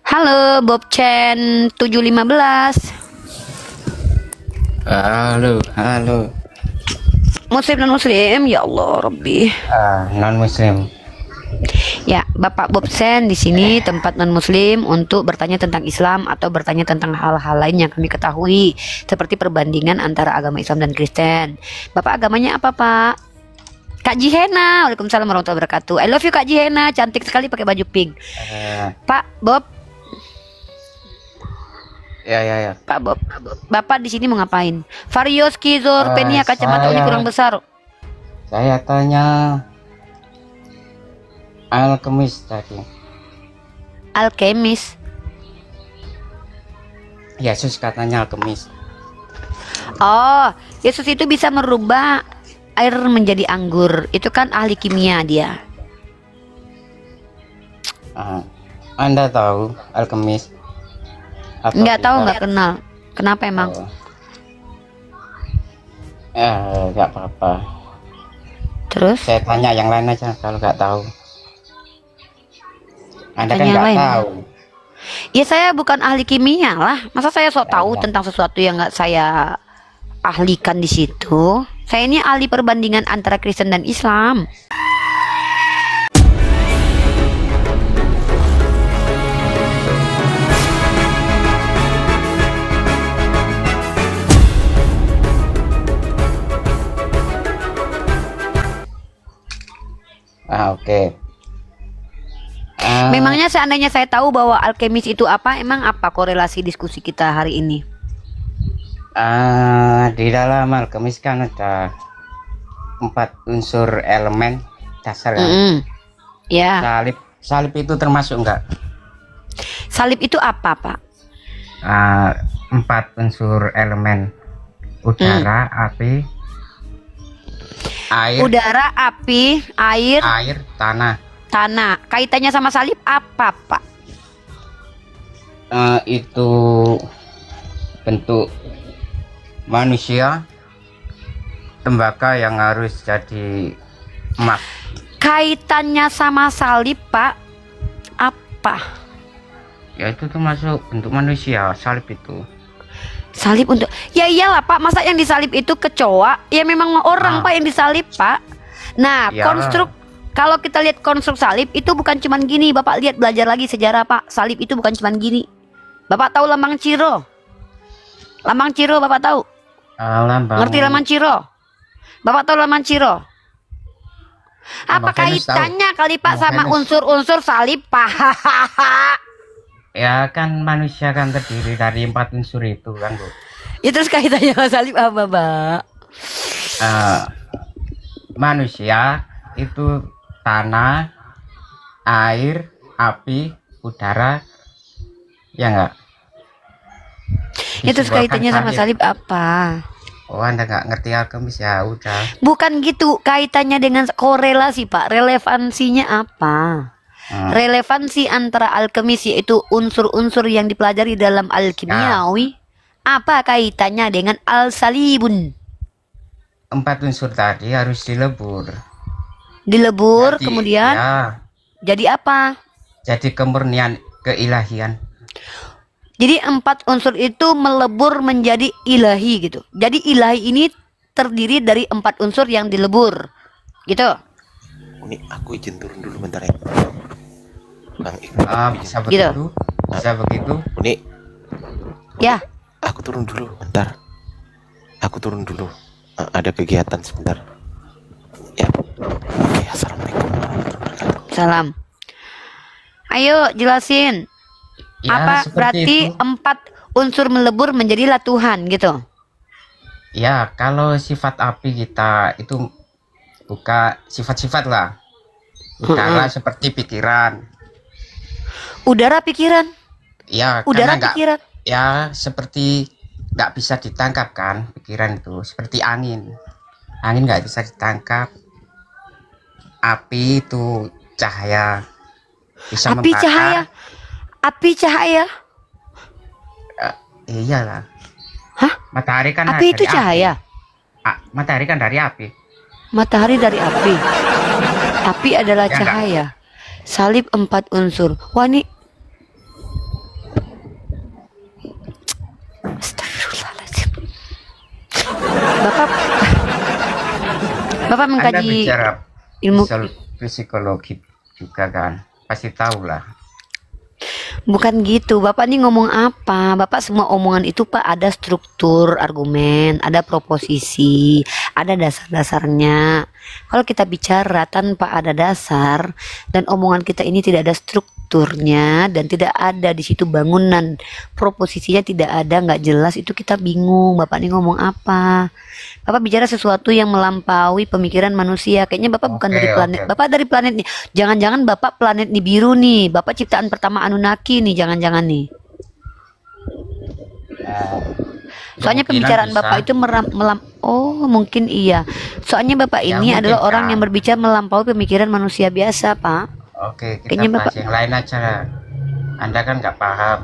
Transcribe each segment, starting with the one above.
Halo, Bob Chen 715. Halo. Muslim non muslim, ya Allah Rabbi. Non muslim. Ya, Bapak Bob Chen di sini tempat non muslim untuk bertanya tentang Islam atau bertanya tentang hal-hal lain yang kami ketahui, seperti perbandingan antara agama Islam dan Kristen. Bapak agamanya apa, Pak? Kak Jihena, waalaikumsalam warahmatullahi wabarakatuh. I love you Kak Jihena, cantik sekali pakai baju pink. Pak Bob. Ya. Pak Bob, Bapak di sini mau ngapain? Vario skizofrenia, kacamata uni kurang besar. Saya tanya alkemis tadi. Alkemis. Yesus katanya alkemis. Oh, Yesus itu bisa merubah air menjadi anggur. Itu kan ahli kimia dia. Anda tahu alkemis? Nggak tahu, nggak kenal. Kenapa emang? Nggak apa-apa. Terus? Saya tanya yang lain aja kalau nggak tahu. Anda Tanya kan nggak lain. tahu. Ya saya bukan ahli kimia lah. Masa saya sok tahu tentang sesuatu yang nggak saya ahlikan di situ? Saya ini ahli perbandingan antara Kristen dan Islam. Oke. Memangnya seandainya saya tahu bahwa alkemis itu apa, emang apa korelasi diskusi kita hari ini? Di dalam alkemis kan ada 4 unsur elemen dasar kan? Ya. Salib itu termasuk enggak? Salib itu apa, Pak? 4 unsur elemen: udara, api, air. Udara, api, air, Tanah. Kaitannya sama salib apa, Pak? Itu bentuk manusia, tembaga yang harus jadi emas. Kaitannya sama salib, Pak, apa? Ya itu termasuk bentuk manusia, salib itu. Salib untuk, ya iyalah Pak, masa yang disalib itu kecoa? Ya memang orang Pak yang disalib, Pak. Nah, Ya. kalau kita lihat konstruk salib itu bukan cuman gini. Bapak lihat, belajar lagi sejarah, Pak. Salib itu bukan cuman gini. Bapak tahu lambang Ciro? Lambang Ciro Bapak tahu? Ngerti lambang Ciro? Bapak tahu lambang Ciro? Apa kaitannya kali Pak sama unsur-unsur salib, Pak? Ya kan manusia kan terdiri dari 4 unsur itu kan, Bu. Itu kaitannya sama salib apa, Pak? Manusia itu tanah, air, api, udara, ya enggak? Itu kaitannya sama salib apa? Oh, Anda nggak ngerti alkemis, ya udah. Bukan gitu, kaitannya dengan korelasi, Pak. Relevansinya apa? Relevansi antara alkemis, yaitu unsur-unsur yang dipelajari dalam alkimiawi, apa kaitannya dengan al-salibun? 4 unsur tadi harus dilebur. Kemudian jadi apa? Jadi kemurnian keilahian. Jadi 4 unsur itu melebur menjadi ilahi gitu. Jadi ilahi ini terdiri dari 4 unsur yang dilebur gitu. Ini aku izin turun dulu bentar ya. Bisa begitu? Bisa begitu? Ini ya. Aku turun dulu bentar. Ada kegiatan sebentar. Ya. Oke, assalamualaikum warahmatullahi wabarakatuh. Salam. Ayo jelasin. Ya, apa berarti itu. 4 unsur melebur menjadilah Tuhan gitu? Ya, kalau sifat api kita itu bukan sifat-sifat lah. Udara seperti pikiran. Udara pikiran? Ya, udara karena pikiran? Ya, seperti nggak bisa ditangkap kan pikiran itu. Seperti angin. Angin nggak bisa ditangkap. Api itu cahaya. Bisa membakar. Api cahaya? Iyalah. Hah? Matahari kan api itu cahaya? Matahari kan dari api. Matahari dari api. Api adalah cahaya. Salib 4 unsur. Wah, ini Bapak Bapak Anda mengkaji bicara ilmu. psikologi juga kan, pasti tahu lah. Bukan gitu, Bapak nih ngomong apa? Bapak semua omongan itu Pak ada struktur argumen, ada proposisi, ada dasar-dasarnya. Kalau kita bicara tanpa ada dasar dan omongan kita ini tidak ada strukturnya dan tidak ada di situ bangunan, proposisinya tidak ada, nggak jelas, itu kita bingung. Bapak nih ngomong apa? Bapak bicara sesuatu yang melampaui pemikiran manusia. Kayaknya Bapak bukan dari planet. Bapak dari planet nih. Jangan-jangan Bapak planet Nibiru nih. Bapak ciptaan pertama Anunnaki nih. Jangan-jangan nih. Soalnya pembicaraan Bapak itu oh mungkin iya. Soalnya Bapak ini adalah orang yang berbicara melampaui pemikiran manusia biasa, Pak. Oke, kita Kayaknya bahas yang lain aja. Anda kan nggak paham.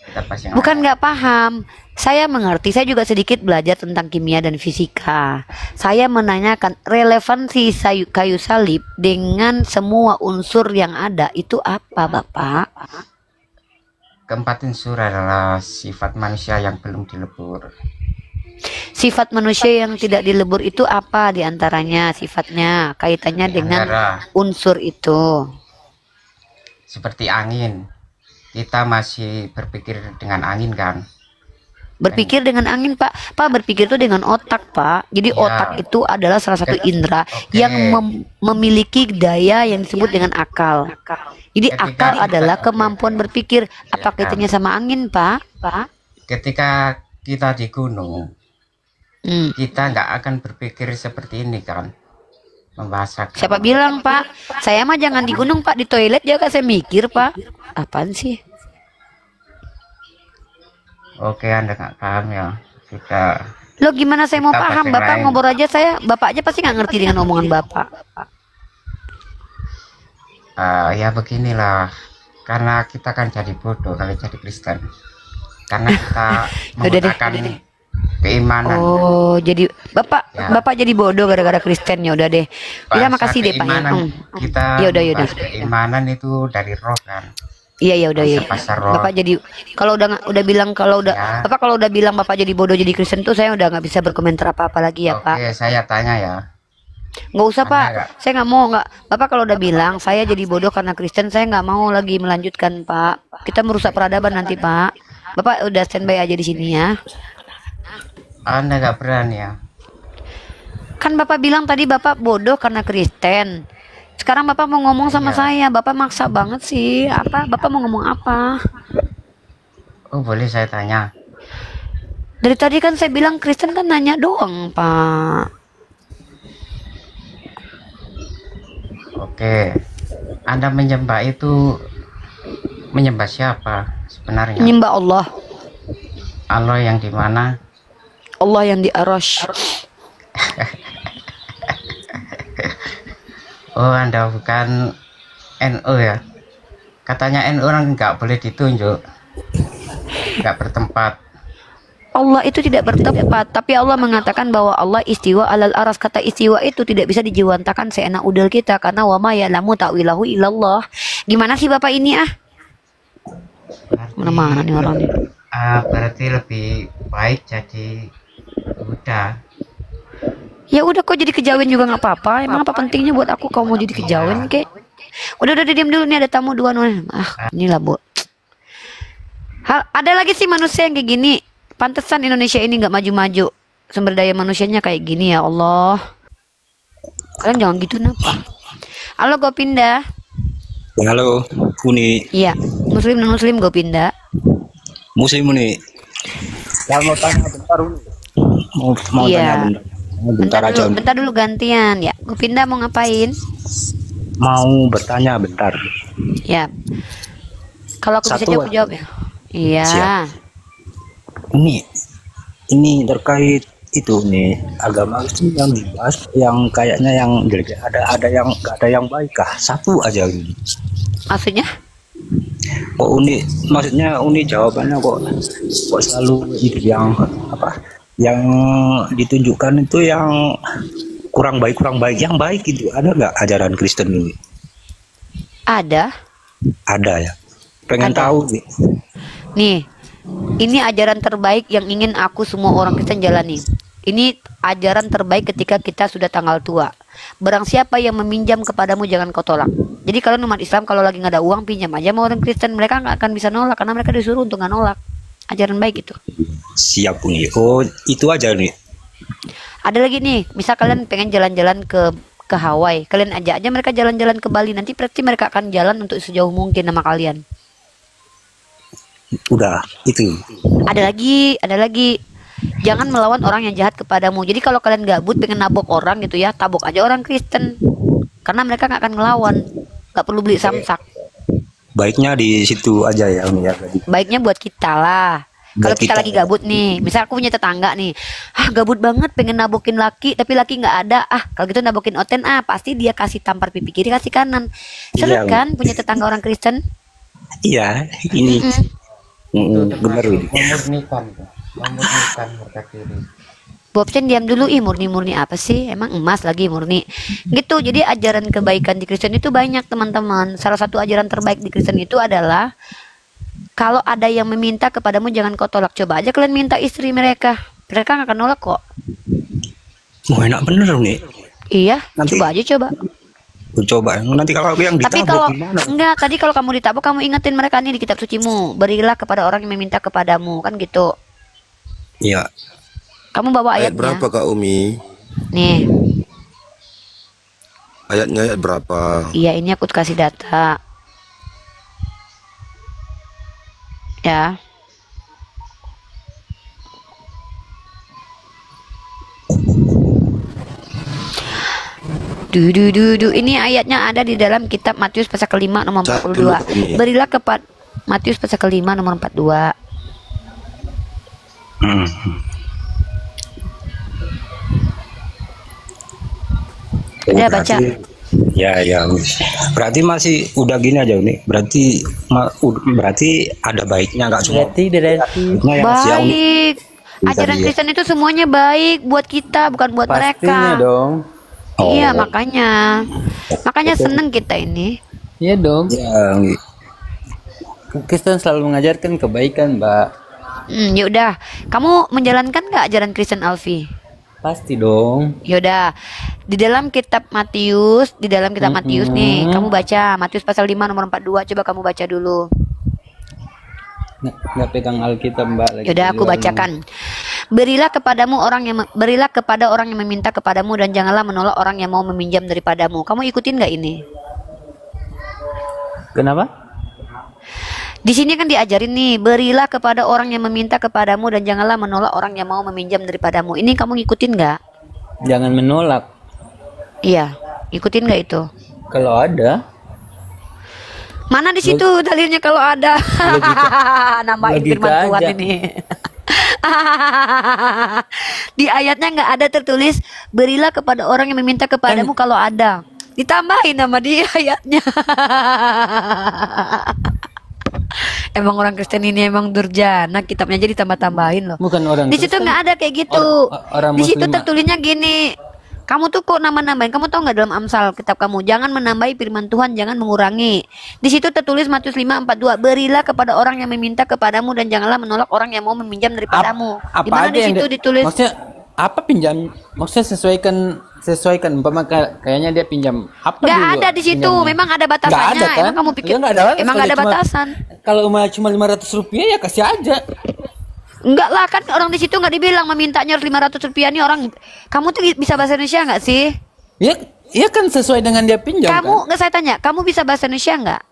Kita bahas yang Bukan lain. nggak paham. Saya mengerti, saya juga sedikit belajar tentang kimia dan fisika. Saya menanyakan relevansi kayu salib dengan semua unsur yang ada itu apa, Bapak? Keempat unsur adalah sifat manusia yang belum dilebur. Sifat manusia yang tidak dilebur itu apa diantaranya sifatnya, kaitannya dengan unsur itu? Seperti angin. Kita masih berpikir dengan angin kan? Berpikir dengan angin, Pak. Pak berpikir itu dengan otak, Pak. Jadi Ya. otak itu adalah salah satu indera yang memiliki daya yang disebut dengan akal. Jadi akal adalah kemampuan berpikir. Apa kaitannya sama angin, Pak? Ketika kita di gunung, kita nggak akan berpikir seperti ini kan? Membahasakan. Siapa bilang, Pak? Saya mah jangan di gunung, Pak. Di toilet juga saya mikir, Pak. Apaan sih? Oke, Anda nggak paham ya. Kita Lo gimana saya mau Kita paham? pasti Bapak lain. ngobrol aja Bapak aja pasti nggak ngerti dengan omongan Bapak. ya beginilah. Karena kita kan jadi bodoh kalau jadi Kristen. Karena kita Udah deh. menggunakan keimanan. Oh, jadi Bapak Ya. Bapak jadi bodoh gara-gara Kristen ya udah deh. Ya Bahasa makasih deh Pak ya. keimanan, Kita Yaudah. membahas keimanan itu dari roh kan. Iya ya udah ya. Pasar roh. Bapak jadi kalau udah bilang kalau udah Ya. Bapak kalau udah bilang Bapak jadi bodoh jadi Kristen tuh saya udah nggak bisa berkomentar apa-apa lagi ya Pak. Oke, saya tanya ya. Nggak usah Anda Pak. nggak? Saya nggak mau nggak. Bapak kalau udah bilang saya jadi bodoh karena Kristen saya nggak mau lagi melanjutkan Pak. Kita merusak peradaban nanti Pak. Bapak udah standby aja di sini ya. Anda nggak berani ya. Kan Bapak bilang tadi Bapak bodoh karena Kristen. Sekarang Bapak mau ngomong sama saya. Bapak maksa banget sih. Apa? Bapak mau ngomong apa? Oh, boleh saya tanya. Dari tadi kan saya bilang Kristen kan nanya doang, Pak. Oke. Anda menyembah itu menyembah siapa sebenarnya? Menyembah Allah. Allah yang di mana? Allah yang di Arasy. Oh, Anda bukan NU ya? Katanya NU orang nggak boleh ditunjuk, nggak bertempat. Allah itu tidak bertempat, tapi Allah mengatakan bahwa Allah istiwa alal aras. Kata istiwa itu tidak bisa dijiwantakan seenak udel kita karena wama ya'lamu ta'wilahu illallah. Gimana sih Bapak ini ah? Mana-mana nih orang nih. Berarti lebih baik jadi Buddha. Ya udah kok jadi kejawen juga nggak apa-apa. Emang apa pentingnya buat aku kau mau jadi kejawen kek? Udah diam dulu nih ada tamu dua nih. Inilah Bu. Ada lagi sih manusia yang kayak gini. Pantesan Indonesia ini nggak maju-maju. Sumber daya manusianya kayak gini ya Allah. Kalian jangan gitu kenapa? Halo Gopinda. Halo, Uni. Iya, Muslim non Muslim Gopinda. Muslim Uni. Saya mau tanya bentar Uni. Mau Iya. tanya bentar aja. Bentar dulu gantian ya. Gopinda mau ngapain? Mau bertanya bentar. Ya. Kalau aku bisa Satu jawab, aja. jawab ya. Iya. Siap. Ini terkait itu nih agama Islam yang dibahas yang kayaknya yang jelek ada yang nggak ada yang baik kah? Satu aja gitu. Maksudnya? Kok Uni maksudnya Uni jawabannya kok selalu itu yang apa? Yang ditunjukkan itu yang kurang baik yang baik itu ada nggak ajaran Kristen ini? Ada. Ada ya. Pengen Ada. tahu nih. Nih, ini ajaran terbaik yang ingin aku semua orang Kristen jalani. Ini ajaran terbaik ketika kita sudah tanggal tua. Barang siapa yang meminjam kepadamu jangan kau tolak. Jadi kalian umat Islam kalau lagi nggak ada uang pinjam aja sama orang Kristen, mereka nggak akan bisa nolak karena mereka disuruh untuk nggak nolak. Ajaran baik itu. Siap Uni. Oh itu aja nih. Ada lagi nih, misal kalian pengen jalan-jalan ke Hawaii, kalian ajak aja mereka jalan-jalan ke Bali, nanti berarti mereka akan jalan untuk sejauh mungkin sama kalian. Udah itu. Ada lagi. Jangan melawan orang yang jahat kepadamu. Jadi kalau kalian gabut pengen nabok orang gitu ya, tabok aja orang Kristen. Karena mereka nggak akan ngelawan. Nggak perlu beli samsak. Baiknya di situ aja ya Uni ya tadi. Baiknya buat kita lah. Kalau kita lagi gabut nih, misal aku punya tetangga nih, gabut banget pengen nabokin laki, tapi laki nggak ada, kalau gitu nabokin Oten, pasti dia kasih tampar pipi kiri, kasih kanan. Seru Iya, kan punya tetangga orang Kristen? Iya ini. Benar ini. Memurnikan harga diri. Bobsen diam dulu, murni-murni apa sih? Emang emas lagi murni. Gitu, jadi ajaran kebaikan di Kristen itu banyak teman-teman. Salah satu ajaran terbaik di Kristen itu adalah kalau ada yang meminta kepadamu jangan kau tolak. Coba aja kalian minta istri mereka. Mereka nggak akan nolak kok. Enak bener nih. Iya, Nanti- coba aja coba. Coba nanti kalau yang Tapi ditabok kalau gimana? enggak, tadi kalau kamu ditabok kamu ingetin mereka nih di kitab sucimu. Berilah kepada orang yang meminta kepadamu, kan gitu. Iya. Kamu bawa Ayat ayatnya. berapa Kak Umi? Nih, Ayatnya ayat berapa? iya ini aku kasih data. Ya. Ini ayatnya ada di dalam kitab Matius pasal ke-5 nomor Cak 42. dulu, Umi, ya. Berilah kepada Matius pasal ke-5 nomor 42. Hmm. Udah baca. Ya. Berarti masih udah gini aja nih. Berarti ada baiknya nggak semua. Baiknya yang si Uni. Baik. Ajaran Tadi ya. Kristen itu semuanya baik buat kita, bukan buat Pastinya mereka. dong. Iya, Oh. makanya seneng kita ini. Iya dong. Ya, Kristen selalu mengajarkan kebaikan, Mbak. Yaudah, kamu menjalankan nggak ajaran Kristen Alfi? Pasti dong. Yaudah, di dalam kitab Matius nih, kamu baca Matius pasal 5 nomor 42, coba kamu baca dulu. Nggak pegang Alkitab, Mbak. Lagi Yaudah, di aku luar bacakan. Berilah kepada orang yang meminta kepadamu dan janganlah menolak orang yang mau meminjam daripadamu. Kamu ikutin nggak ini? rumah. Kenapa? Di sini kan diajarin nih, berilah kepada orang yang meminta kepadamu dan janganlah menolak orang yang mau meminjam daripadamu. Ini kamu ngikutin nggak? Jangan menolak. Iya, ikutin nggak itu? Kalau ada, Mana di situ dalilnya kalau ada? Nambahin logika firman Tuhan aja. ini. Di ayatnya nggak ada tertulis berilah kepada orang yang meminta kepadamu kalau ada. Ditambahin nama dia ayatnya. Emang orang Kristen ini emang durjana, kitabnya jadi tambah-tambahin loh. bukan orang Di situ Kristen. nggak ada kayak gitu. Orang Di situ Muslim. tertulisnya gini. Kamu tuh kok nambah-nambahin? Kamu tahu nggak dalam Amsal kitab kamu? Jangan menambahi firman Tuhan, jangan mengurangi. Di situ tertulis Matius 5:42, berilah kepada orang yang meminta kepadamu dan janganlah menolak orang yang mau meminjam daripadamu. Di mana aja di yang situ ditulis? Maksudnya apa pinjam? Maksudnya sesuaikan umpama kayaknya dia pinjam apa Nggak dulu ada di situ. pinjamnya? Memang ada Nggak batasannya. ada, kan? Emang kamu pikir? Ya, nggak ada, Emang kalau ada cuma- batasan? Kalau cuma 500 rupiah ya kasih aja. Enggak lah, kan orang di situ nggak dibilang memintanya harus 500 rupiah nih orang. Kamu tuh bisa bahasa Indonesia nggak sih? Ya kan sesuai dengan dia pinjam. Kamu kan? nggak, saya tanya, kamu bisa bahasa Indonesia nggak?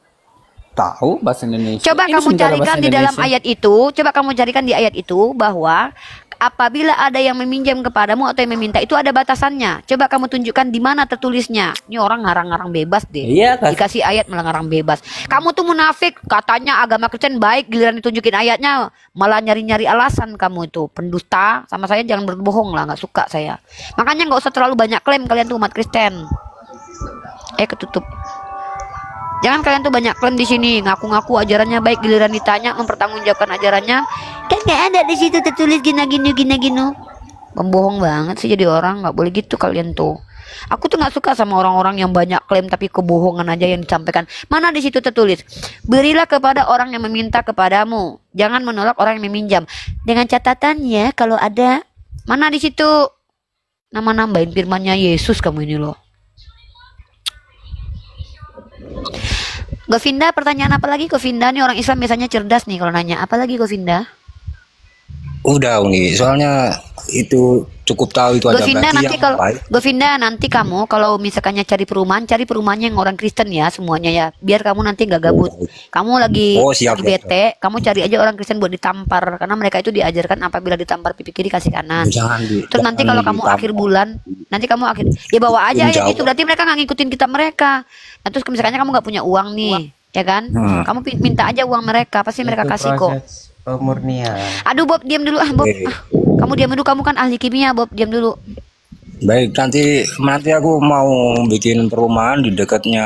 Tahu bahasa Indonesia. Coba Ini kamu sementara carikan bahasa di dalam Indonesia. ayat itu, coba kamu carikan di ayat itu bahwa apabila ada yang meminjam kepadamu atau yang meminta itu ada batasannya. Coba kamu tunjukkan di mana tertulisnya. Ini orang ngarang-ngarang bebas deh. Iya, kan? Dikasih ayat malah ngarang bebas. Kamu tuh munafik, katanya agama Kristen baik, giliran ditunjukin ayatnya malah nyari-nyari alasan. Kamu itu pendusta, sama saya jangan berbohong lah, nggak suka saya. Makanya nggak usah terlalu banyak klaim kalian tuh umat Kristen. Ketutup. Jangan kalian tuh banyak klaim di sini, ngaku-ngaku ajarannya baik, giliran ditanya mempertanggungjawabkan ajarannya, kan nggak ada di situ tertulis gini. Pembohong banget sih jadi orang, nggak boleh gitu kalian tuh. Aku tuh nggak suka sama orang-orang yang banyak klaim tapi kebohongan aja yang disampaikan. Mana di situ tertulis, berilah kepada orang yang meminta kepadamu, jangan menolak orang yang meminjam. Dengan catatan ya, kalau ada Mana di situ? Nama nambahin firmannya Yesus kamu ini loh. Govinda, pertanyaan apa lagi Govinda? Nih orang Islam biasanya cerdas nih kalau nanya. Apa lagi Govinda? Udah Uni, soalnya itu cukup tahu itu ada Govinda berarti nanti yang kalau baik. Govinda nanti kamu kalau misalkannya cari perumahan yang orang Kristen ya semuanya ya. Biar kamu nanti nggak gabut. Kamu lagi Oh, siap, lagi siap, bete, kamu cari aja orang Kristen buat ditampar karena mereka itu diajarkan apabila ditampar pipi kiri kasih kanan. Terus nanti kalau kamu akhir bulan, nanti kamu akhir ya bawa aja ayat itu berarti mereka nggak ngikutin kita mereka. Nah, terus misalkannya kamu nggak punya uang nih, ya kan? Kamu minta aja uang mereka, pasti mereka Itu kasih kok. proses pemurnian. Aduh Bob, diam dulu Bob. Kamu diam dulu, kamu kan ahli kimia Bob, diam dulu. Baik, nanti aku mau bikin perumahan di dekatnya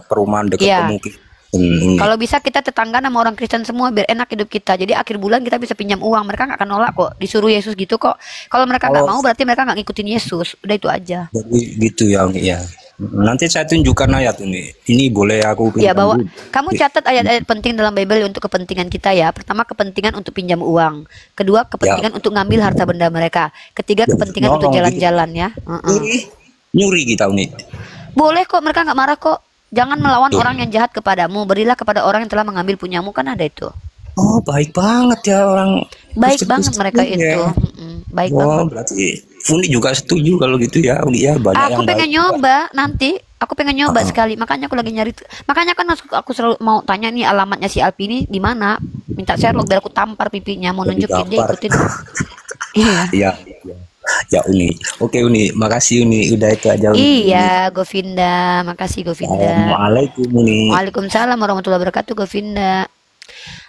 perumahan dekat Iya. pemukiman. Kalau bisa kita tetangga sama orang Kristen semua biar enak hidup kita. Jadi akhir bulan kita bisa pinjam uang. Mereka nggak akan nolak kok. Disuruh Yesus gitu kok. Kalau mereka nggak mau berarti mereka nggak ngikutin Yesus. Udah itu aja. Jadi gitu ya, Uni ya. Nanti saya tunjukkan ayat ini. Ini boleh aku Ya pinjam bawa. dulu. Kamu catat ayat-ayat penting dalam Bible untuk kepentingan kita ya. Pertama kepentingan untuk pinjam uang. Kedua kepentingan untuk ngambil harta benda mereka. Ketiga kepentingan untuk jalan-jalan ya. Nyuri kita Uni. Boleh kok, mereka nggak marah kok. Jangan melawan orang yang jahat kepadamu. Berilah kepada orang yang telah mengambil punyamu, kan ada itu. Oh, baik banget ya orang. Baik banget Kristen mereka ya. itu. Baik Oh, banget. berarti Uni juga setuju kalau gitu ya, Uni ya, banyak Aku yang pengen baik. nyoba nanti. Aku pengen nyoba sekali. Makanya aku lagi nyari. Makanya kan aku selalu mau tanya nih alamatnya si Alpi ini di mana. Minta Sherlock biar aku tampar pipinya. Mau nunjukin dia Ditampar. ikutin. Iya. Iya. Ya Uni. Oke Uni, makasih Uni. Udah itu aja Uni. Iya, Govinda. Makasih Govinda. Assalamualaikum Uni. Waalaikumsalam warahmatullahi wabarakatuh Govinda.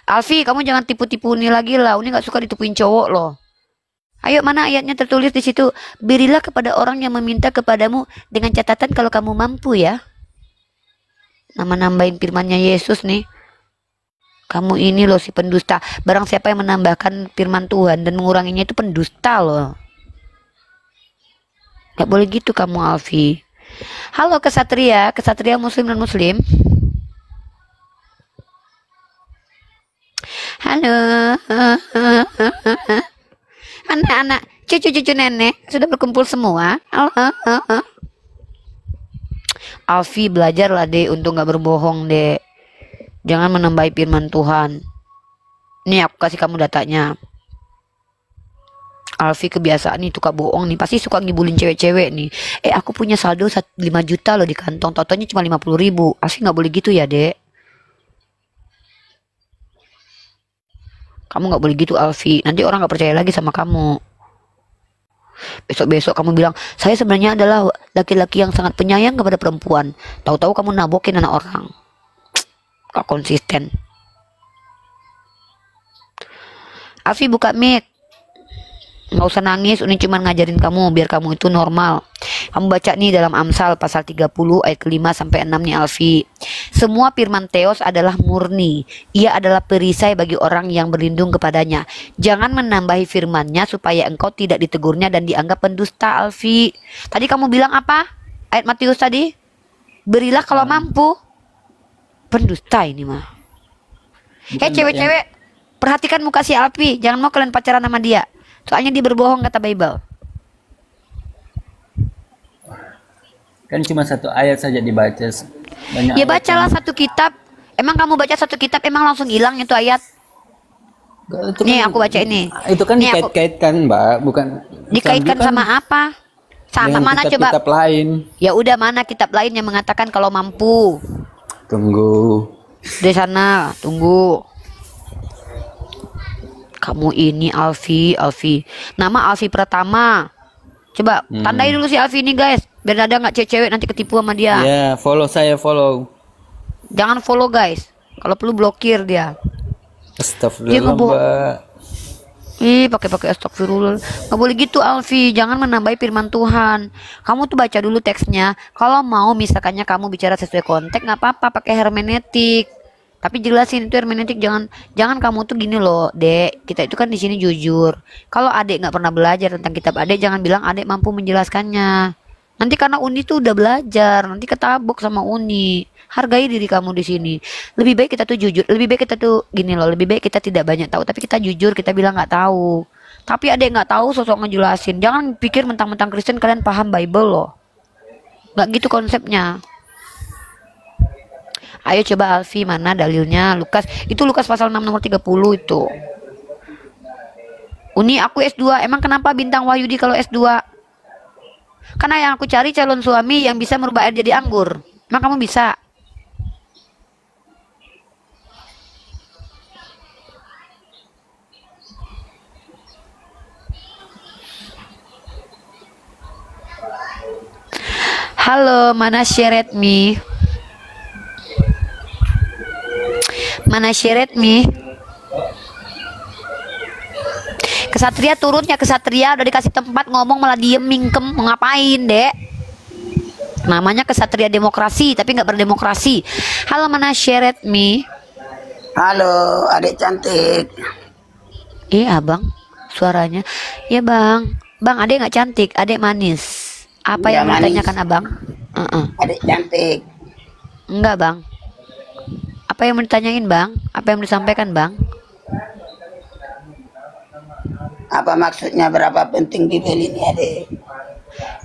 Alfi, kamu jangan tipu-tipu Uni lagi lah. Uni nggak suka ditipuin cowok loh. Ayo, mana ayatnya tertulis di situ? Berilah kepada orang yang meminta kepadamu dengan catatan kalau kamu mampu ya. Nama nambahin firmannya Yesus nih. Kamu ini loh si pendusta. Barang siapa yang menambahkan firman Tuhan dan menguranginya itu pendusta loh. Gak boleh gitu kamu Alfi. Halo kesatria muslim dan muslim. Halo. Anak-anak, cucu-cucu nenek sudah berkumpul semua. Alfi, belajarlah deh untuk gak berbohong deh. Jangan menambahi firman Tuhan. Nih aku kasih kamu datanya. Alfi kebiasaan nih suka bohong nih, pasti suka ngibulin cewek-cewek nih. Aku punya saldo 5 juta loh di kantong, totonya cuma 50.000. Alfi nggak boleh gitu ya dek. Kamu nggak boleh gitu Alfi, nanti orang nggak percaya lagi sama kamu. Besok-besok kamu bilang, saya sebenarnya adalah laki-laki yang sangat penyayang kepada perempuan. Tahu-tahu kamu nabokin anak orang. Gak konsisten. Alfi buka mic. Nggak usah nangis, Uni cuma ngajarin kamu biar kamu itu normal. Kamu baca nih dalam Amsal pasal 30 ayat ke-5 sampai 6 nih Alfi. Semua firman Theos adalah murni. Ia adalah perisai bagi orang yang berlindung kepadanya. Jangan menambahi firmannya supaya engkau tidak ditegurnya dan dianggap pendusta Alfi. Tadi kamu bilang apa? Ayat Matius tadi? Berilah kalau mampu. Pendusta ini mah. Hei cewek-cewek, perhatikan muka si Alfi. Jangan mau kalian pacaran sama dia. Soalnya dia berbohong kata Bible. Kan cuma satu ayat saja dibaca. Banyak Ya ayat bacalah satu kitab. Emang kamu baca satu kitab emang langsung hilang itu ayat? Itu Nih kan- aku baca ini. Itu kan Nih, aku- dikait-kaitkan, Mbak, bukan Dikaitkan Islam juga sama kan apa? Sama dengan mana coba? kitab lain. Ya udah, mana kitab lain yang mengatakan kalau mampu? Tunggu. Di sana, tunggu. Kamu ini Alfi. Nama Alfi Pratama. Coba tandai dulu si Alfi ini guys. Biar ada nggak cewek nanti ketipu sama dia. Ya, follow saya, follow. Jangan follow guys. Kalau perlu blokir dia. Dia Astagfirullah, ngebo- Mbak. Ih, pakai astagfirullah. Nggak boleh gitu Alfi. Jangan menambahi firman Tuhan. Kamu tuh baca dulu teksnya. Kalau mau misalkannya kamu bicara sesuai konteks nggak apa-apa pakai hermeneutik. Tapi jelasin itu hermeneutik, jangan kamu tuh gini loh, Dek. Kita itu kan di sini jujur. Kalau Adek nggak pernah belajar tentang kitab Adek, jangan bilang Adek mampu menjelaskannya. Nanti karena Uni tuh udah belajar, nanti ketabok sama Uni. Hargai diri kamu di sini. Lebih baik kita tuh jujur. Lebih baik kita tuh gini loh. Lebih baik kita tidak banyak tahu, tapi kita jujur. Kita bilang nggak tahu. Tapi ada yang nggak tahu sosok ngejelasin. Jangan pikir mentang-mentang Kristen kalian paham Bible loh. Nggak gitu konsepnya. Ayo coba Alfi, mana dalilnya? Lukas, itu Lukas pasal 6 nomor 30 itu. Uni, aku S2. Emang kenapa Bintang Wahyudi kalau S2? Karena yang aku cari calon suami yang bisa merubah air jadi anggur. Emang kamu bisa? Halo, mana Syeretmi? Mana Syeretmi? Kesatria turunnya, kesatria udah dikasih tempat ngomong malah diem mingkem. Mau ngapain, Dek? Namanya kesatria demokrasi tapi nggak berdemokrasi. Halo, mana Syeretmi? Halo, adik cantik. Abang, suaranya. Ya bang, bang, adek nggak cantik, adek manis. Apa Ya, yang manis. ditanyakan abang? Adik cantik. Enggak bang. Apa yang mau ditanyain bang? Apa yang mau disampaikan bang? Apa maksudnya berapa penting Bible ini, adik?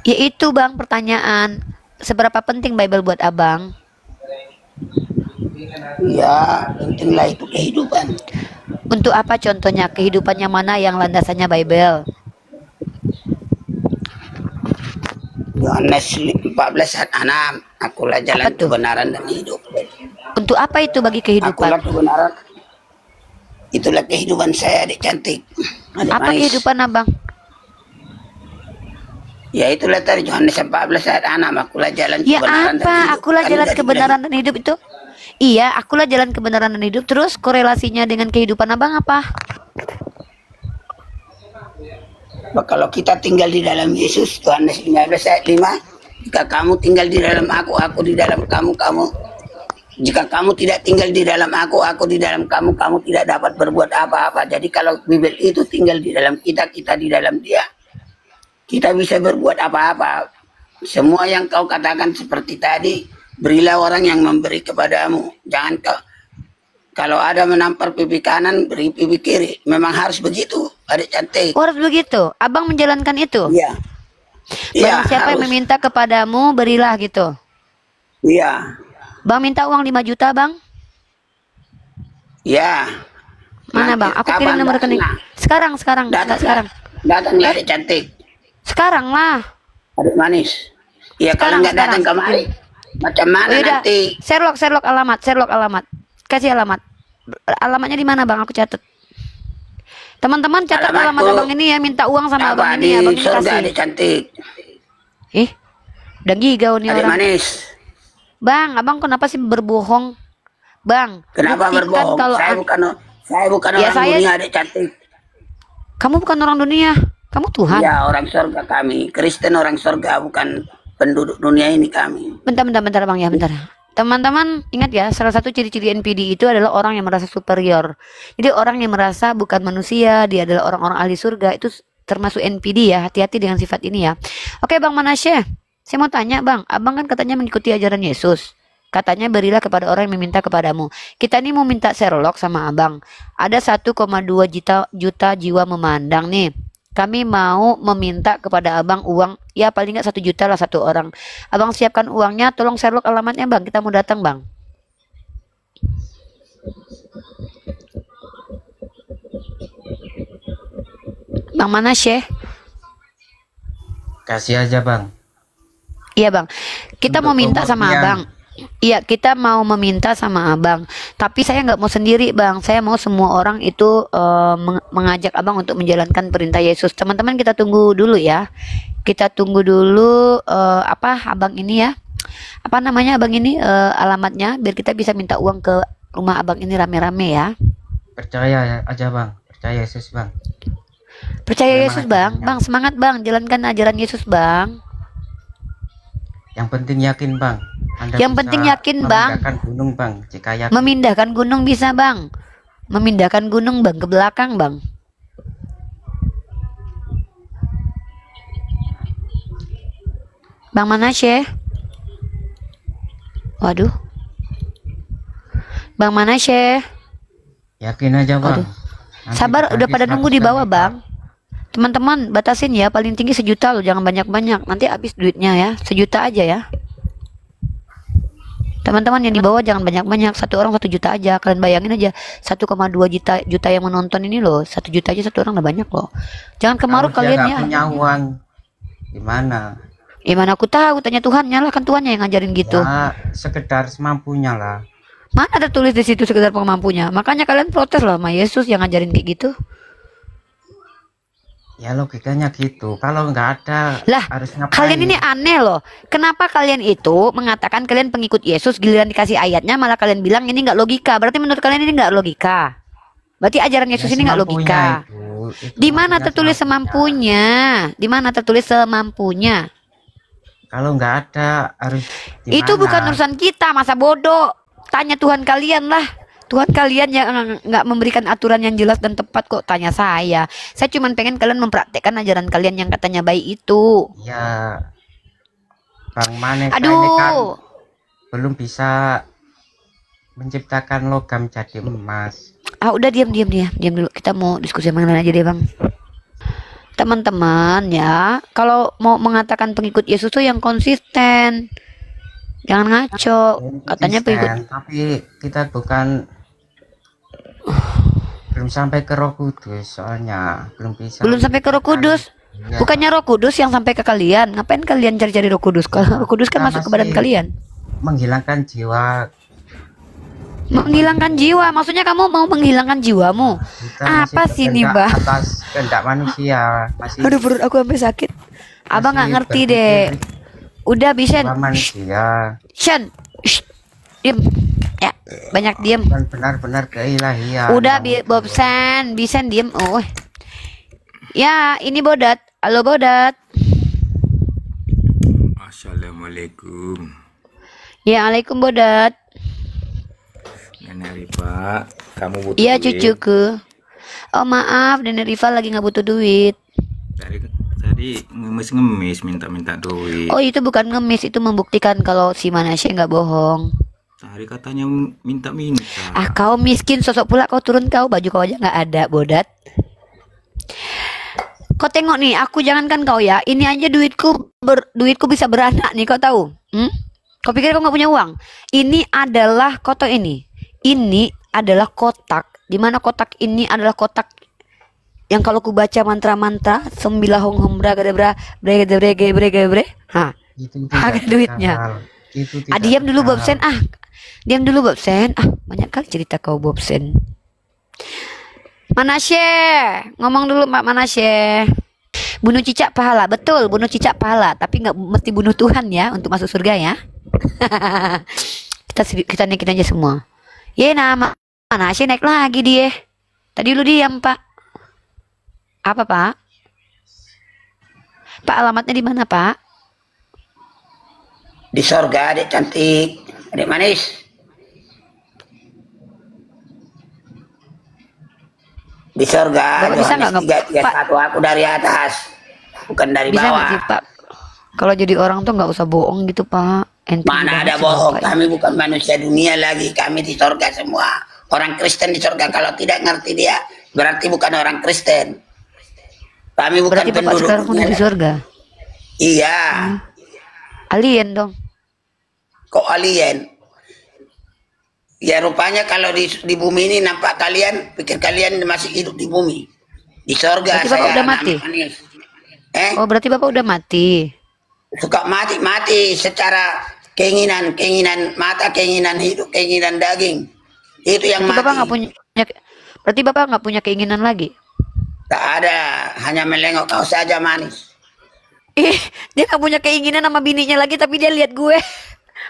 Ya itu bang pertanyaan. Seberapa penting Bible buat abang? Ya, pentinglah itu kehidupan. Untuk apa contohnya? Kehidupannya mana yang landasannya Bible? Yohanes 14 ayat 6. Akulah jalan Apa tuh? kebenaran dan hidup. Untuk apa itu bagi kehidupan? Akulah kebenaran. Itulah kehidupan saya, adik cantik. Adik Apa manis. kehidupan abang? Ya itulah tadi Yohanes 14 ayat 6. Akulah jalan Ya kebenaran dan apa? hidup. Akulah Kan jalan udah kebenaran dan hidup itu? Iya, akulah jalan kebenaran dan hidup. Terus korelasinya dengan kehidupan abang apa? Kalau kita tinggal di dalam Yesus, Yohanes 15 ayat 5, jika kamu tinggal di dalam aku di dalam kamu, jika kamu tidak tinggal di dalam aku di dalam kamu tidak dapat berbuat apa-apa. Jadi kalau Bible itu tinggal di dalam kita di dalam dia, kita bisa berbuat apa-apa. Semua yang kau katakan seperti tadi, berilah orang yang memberi kepadamu. Jangan kau, kalau ada menampar pipi kanan, beri pipi kiri. Memang harus begitu, adik cantik. Oh, harus begitu. Abang menjalankan itu. Iya. Barang siapa yang harus. meminta kepadamu, berilah gitu. Iya. Bang minta uang 5 juta bang. Ya. Mana bang? Aku kirim nomor rekening. Sekarang. Datang adik cantik. Sekarang lah. Adik manis. Iya, kalau nggak datang kemari, macam mana Yaudah. nanti? Sherlock alamat. Kasih alamat. Alamatnya di mana bang? Aku catat. Teman-teman catat alamat Alamatku abang ini ya, minta uang sama abang di ini ya, abang surga, kasih. adik cantik. Udah gigau nih Adik orang. manis. Bang, abang kenapa sih berbohong? Bang, Kenapa buktikan berbohong? kalau Saya bukan Ya, orang dunia, adik cantik. kamu bukan orang dunia, kamu Tuhan. Ya, orang surga kami. Kristen orang surga, bukan penduduk dunia ini kami. Bentar bang ya, bentar. Teman-teman ingat ya, salah satu ciri-ciri NPD itu adalah orang yang merasa superior. Jadi orang yang merasa bukan manusia, dia adalah orang-orang ahli surga, itu termasuk NPD ya. Hati-hati dengan sifat ini ya. Oke Bang Manasye, saya mau tanya bang, abang kan katanya mengikuti ajaran Yesus. Katanya berilah kepada orang yang meminta kepadamu. Kita nih mau minta Sherlock sama abang. Ada 1,2 juta jiwa memandang nih. Kami mau meminta kepada abang uang, ya paling nggak 1 juta lah satu orang. Abang siapkan uangnya, tolong Sherlock alamatnya bang, kita mau datang bang. Bang Manasye? Kasih aja bang. Iya bang, kita Untuk mau minta sama pembuktian. abang. Iya, kita mau meminta sama abang. Tapi saya nggak mau sendiri bang. Saya mau semua orang itu mengajak abang untuk menjalankan perintah Yesus. Teman-teman kita tunggu dulu ya. Kita tunggu dulu abang ini ya. Apa namanya abang ini alamatnya biar kita bisa minta uang ke rumah abang ini rame-rame ya. Percaya aja bang. Percaya Yesus bang. Percaya Memang Yesus bang. akhirnya. Bang semangat bang. Jalankan ajaran Yesus bang. Yang penting yakin bang. Anda Yang bisa penting yakin, Bang. memindahkan gunung bang. Jika yakin. Memindahkan gunung bisa bang. Memindahkan gunung bang ke belakang bang. Bang Manasye. Waduh. Bang Manasye. Yakin aja bang. Waduh. Nanti Sabar, dibagi udah pada nunggu di 100 bawah kali bang. Teman-teman batasin ya, paling tinggi 1 juta loh, jangan banyak-banyak, nanti habis duitnya ya. 1 juta aja ya. Teman-teman yang di bawah jangan banyak-banyak, 1 orang 1 juta aja. Kalian bayangin aja 1,2 juta yang menonton ini loh, 1 juta aja 1 orang udah banyak loh. Jangan kemaruk Kalau dia kalian nggak ya. punya uang gimana? Gimana aku tahu, tanya Tuhannya lah, kan Tuhannya yang ngajarin gitu. Ya sekedar semampunya lah. Mana tertulis di situ sekedar pemampunya? Makanya kalian protes loh sama Yesus yang ngajarin kayak gitu. Ya logikanya gitu. Kalau nggak ada Lah, harus ngapain? kalian ini aneh loh. Kenapa kalian itu mengatakan kalian pengikut Yesus, giliran dikasih ayatnya malah kalian bilang ini nggak logika. Berarti menurut kalian ini nggak logika. Berarti ajaran Yesus ini nggak logika. Di mana tertulis semampunya? Di mana tertulis semampunya? Kalau nggak ada harus gimana? Itu bukan urusan kita, masa bodoh. Tanya Tuhan kalian lah. Tuhan kalian yang nggak memberikan aturan yang jelas dan tepat kok tanya saya. Saya cuma pengen kalian mempraktekkan ajaran kalian yang katanya baik itu. Ya, Bang Maneka Aduh. ini kan belum bisa menciptakan logam jadi emas. Ah udah diam dulu. Kita mau diskusi yang mana aja deh bang. Teman-teman ya, kalau mau mengatakan pengikut Yesus tuh yang konsisten. Jangan ngaco. Katanya pengikut. Tapi kita belum sampai ke Roh Kudus, soalnya belum bisa. Belum sampai ke Roh Kudus. Ya. Bukannya Roh Kudus yang sampai ke kalian. Ngapain kalian cari-cari Roh Kudus? Kalau Roh Kudus kan masuk ke badan kalian. Menghilangkan jiwa. Menghilangkan jiwa, maksudnya kamu mau menghilangkan jiwamu? Kita Apa masih sih nih, berkehendak Mbak? Atas kehendak manusia. Masih Aduh perut aku sampai sakit. Abang nggak masih ngerti deh. Udah bisa, jiwa manusia. Shan, diem. Ya, banyak diem. Dan benar-benar keilahian. Udah Bob Sen, bisa diem. Oh, ya ini Bodat. Halo Bodat. Assalamualaikum. Ya, alaikum Bodat. Nenek Rifa, kamu butuh Iya duit? cucuku. Oh maaf, Nenek Rifa lagi nggak butuh duit. Tadi ngemis-ngemis minta-minta duit. Oh itu bukan ngemis, itu membuktikan kalau si Manasya nggak bohong. Tadi katanya minta-minta. Ah kau miskin, sosok pula kau turun kau, baju kau aja nggak ada Bodat. Kau tengok nih, aku jangankan kau ya, ini aja duitku bisa beranak nih, kau tahu? Kau pikir kau nggak punya uang? Ini adalah kotak ini. Ini adalah kotak. Dimana kotak ini adalah kotak yang kalau ku baca mantra-mantra sembilah hong hom bra gadebra bre bre bre bre. Hah. Itu Ada duitnya. Itu Diam dulu Bob Sen. Diam dulu Bob Sen. Banyak kali cerita kau Bob Sen. Manasye, ngomong dulu Mbak Manasye. Bunuh cicak pahala, betul, bunuh cicak pahala, tapi nggak mesti bunuh Tuhan ya untuk masuk surga ya. kita naikin aja semua. Ya nama Manasye naik lagi dia. Tadi lu diam Pak. Apa Pak? Pak alamatnya di mana Pak? Di sorga, adik cantik, adik manis. Di sorga, Bapak bisa nggak satu aku dari atas, bukan dari Bisa nggak bawah. sih Pak? Kalau jadi orang tuh nggak usah bohong gitu Pak. Ente Mana banget ada sih, bohong, Bapak. kami bukan manusia dunia lagi, kami di sorga semua. Orang Kristen di sorga, kalau tidak ngerti dia, berarti bukan orang Kristen. Kami bukan Berarti Bapak penduduk sekarang udah di dunia. surga. Iya, Alien dong. kok alien? Ya rupanya kalau di bumi ini nampak kalian, pikir kalian masih hidup di bumi. Di sorga Berarti Bapak saya udah anak mati? manis. Oh berarti Bapak udah mati. Suka mati secara keinginan mata, keinginan hidup, keinginan daging. Itu yang Berarti mati. Bapak nggak punya. Berarti Bapak nggak punya keinginan lagi. Tak ada, hanya melengok kau saja manis. Dia nggak punya keinginan sama bininya lagi, tapi dia lihat gue.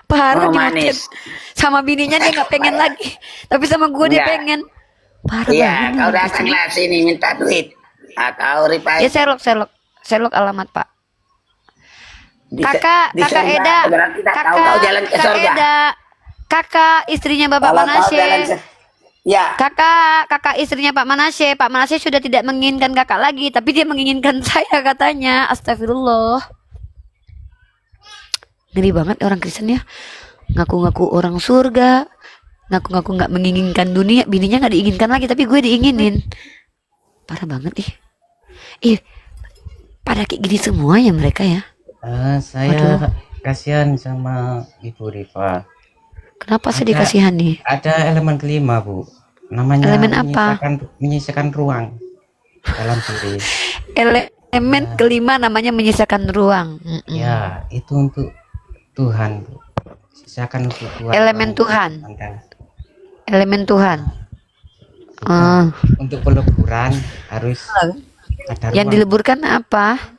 Parah Oh, nih manis. Bocet. Sama bininya dia nggak pengen lagi, tapi sama gue dia Enggak. pengen. Parah Iya, banget. kau nih, datanglah sini minta duit. Kau ripai. Ya Sherlock alamat Pak. Di- Kakak di sorga, Eda, berarti tak tahu kau jalan ke sorga. Eda, kakak istrinya Bapak Kalau kau jalan Manasye. ya, Kakak istrinya Pak Manasye. Pak Manasye sudah tidak menginginkan kakak lagi, tapi dia menginginkan saya katanya. Astagfirullah. Ngeri banget orang Kristen ya. Ngaku-ngaku orang surga, ngaku-ngaku nggak menginginkan dunia, bininya nggak diinginkan lagi, tapi gue diinginin. Parah banget ih. Ih, pada kayak gini semua ya mereka ya. Saya kasihan sama Ibu Rifa. Kenapa sedih kasihan nih? Ada elemen kelima, Bu. Namanya Elemen apa? menyisakan ruang dalam diri. Elemen kelima namanya menyisakan ruang. Ya, itu untuk Tuhan, Bu. Sisakan untuk Tuhan. Elemen Tuhan. Elemen Tuhan. Untuk peleburan harus ada Yang ruang. dileburkan apa?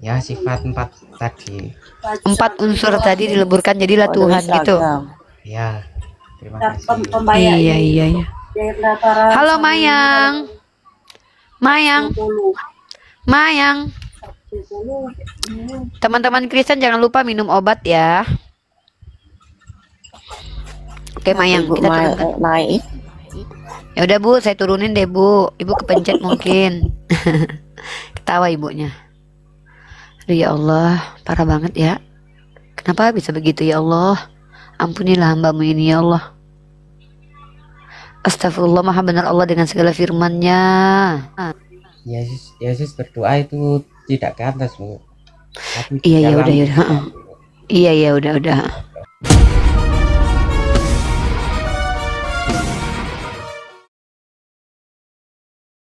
Ya, sifat 4 tadi. 4 unsur tadi dileburkan jadilah Tuhan gitu. Ya, terima kasih. Iya. Halo Mayang. Teman-teman Kristen jangan lupa minum obat ya. Oke Mayang, kita turunkan. Naik. Ya udah Bu, saya turunin deh Bu. Ibu kepencet mungkin. Ketawa ibunya. Aduh ya Allah, parah banget ya. Kenapa bisa begitu ya Allah? Ampunilah hambamu ini ya Allah. Astagfirullah, maha benar Allah dengan segala firman-Nya. Yesus berdoa itu tidak ke atas, Bu. Tapi di Iya dalam udah. Iya udah.